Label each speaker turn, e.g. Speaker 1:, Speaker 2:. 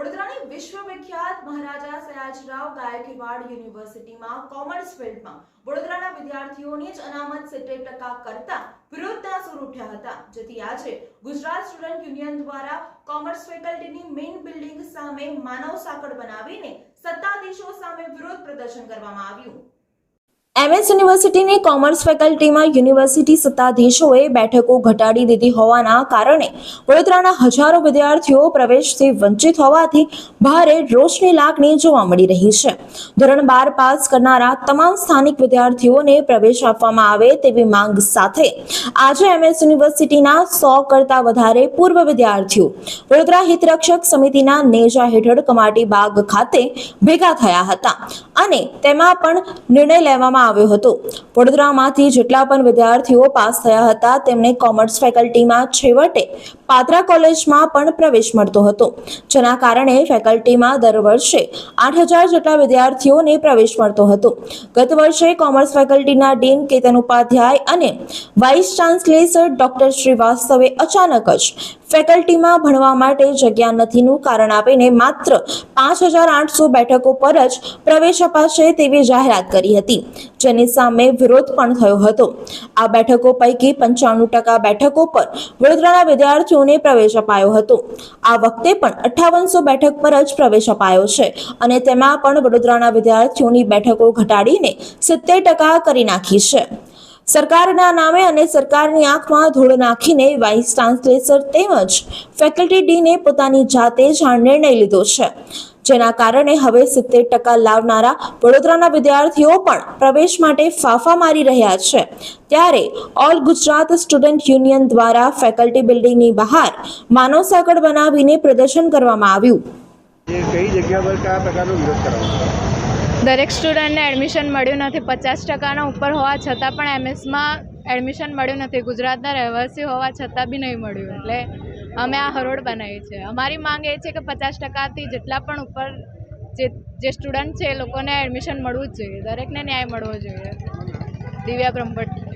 Speaker 1: વડોદરાની વિશ્વવિખ્યાત મહારાજા સયાજીરાવ ગાયકવાડ યુનિવર્સિટીમાં કોમર્સ ફિલ્ડમાં વડોદરાના વિદ્યાર્થીઓની જ અનામત 70% કરતા વિરોધના સૂર ઉઠ્યા હતા, જેથી આજે ગુજરાત સ્ટુડન્ટ યુનિયન દ્વારા કોમર્સ ફેકલ્ટીની મેઇન બિલ્ડિંગ સામે માનવ સાંકળ બનાવીને સત્તાધીશો સામે વિરોધ પ્રદર્શન કરવામાં આવ્યું। એમએસ યુનિવર્સિટીની કોમર્સ ફેકલ્ટીમાં યુનિવર્સિટી સત્તાધીશોએ બેઠકો ઘટાડી દીધી હોવાના કારણે વડોદરાના હજારો વિદ્યાર્થીઓ પ્રવેશથી વંચિત હોવાથી ભારે રોષની લાગણી જોવા મળી રહી છે। ધોરણ 12 પાસ કરનારા તમામ સ્થાનિક વિદ્યાર્થીઓને પ્રવેશ આપવામાં આવે તેવી માંગ સાથે આજે એમએસ યુનિવર્સિટીના 100 કરતા વધારે પૂર્વ વિદ્યાર્થીઓ વડોદરા હિતરક્ષક સમિતિના નેજા હેઠળ કમાટી બાગ ખાતે ભેગા થયા હતા અને તેમાં પણ નિર્ણય લેવામાં આવ્યો હતો। વડોદરામાંથી જેટલા પણ વિદ્યાર્થીઓ પાસ થયા હતા તેમને કોમર્સ ફેકલ્ટીમાં છેવટે પાત્રા કોલેજમાં પણ પ્રવેશ મળતો હતો, જેના કારણે ફેકલ્ટીમાં દર વર્ષે 8000 જેટલા વિદ્યાર્થીઓને પ્રવેશ મળતો હતો। ગત વર્ષે કોમર્સ ફેકલ્ટીના ડીન કેતન ઉપાધ્યાય અને વાઇસ ચાન્સેલર ડોક્ટર શ્રીવાસ્તવે અચાનક જ ફેકલ્ટીમાં ભણવા માટે જગ્યા નથીનું કારણ આપીને માત્ર 5800 બેઠકો પર જ પ્રવેશ અપાશે તેવી જાહેરાત કરી હતી, જેની સામે વિરોધ પણ થયો હતો। આ બેઠકો પૈકી 95% બેઠકો પર વડોદરાના વિદ્યાર્થીઓને પ્રવેશ અપાયો હતો। આ વખતે પણ 5800 બેઠક પર જ પ્રવેશ અપાયો છે અને તેમાં પણ વડોદરાના વિદ્યાર્થીઓની બેઠકો ઘટાડીને 70% કરી નાખી છે। સરકારના નામે અને સરકારની આંખમાં ધૂળ નાખીને વાઇસ ચાન્સેલર તેમજ ફેકલ્ટી ડીને પોતાની જાતે જ આ નિર્ણય લીધો છે, જેના કારણે હવે 70% લાવનારા વડોદરાના વિદ્યાર્થીઓ પણ પ્રવેશ માટે ફાફા મારી રહ્યા છે। ત્યારે ઓલ ગુજરાત સ્ટુડન્ટ યુનિયન દ્વારા ફેકલ્ટી બિલ્ડિંગની બહાર માનવ સાંકળ બનાવીને પ્રદર્શન કરવામાં આવ્યું।
Speaker 2: કઈ જગ્યા પર કયા પ્રકારનો વિરોધ કરવામાં?
Speaker 3: દરેક સ્ટુડન્ટને એડમિશન મળ્યું નથી। 50%ના ઉપર હોવા છતાં પણ એમએસમાં એડમિશન મળ્યું નથી। ગુજરાતના રહેવાસી હોવા છતાં બી નહીં મળ્યું, એટલે અમે આ હરોળ બનાવી છે। અમારી માંગ એ છે કે 50%થી જેટલા પણ ઉપર જે સ્ટુડન્ટ છે એ લોકોને એડમિશન મળવું જ જોઈએ, દરેકને ન્યાય મળવો જોઈએ। દિવ્યા બ્રહ્મભટ્ટ।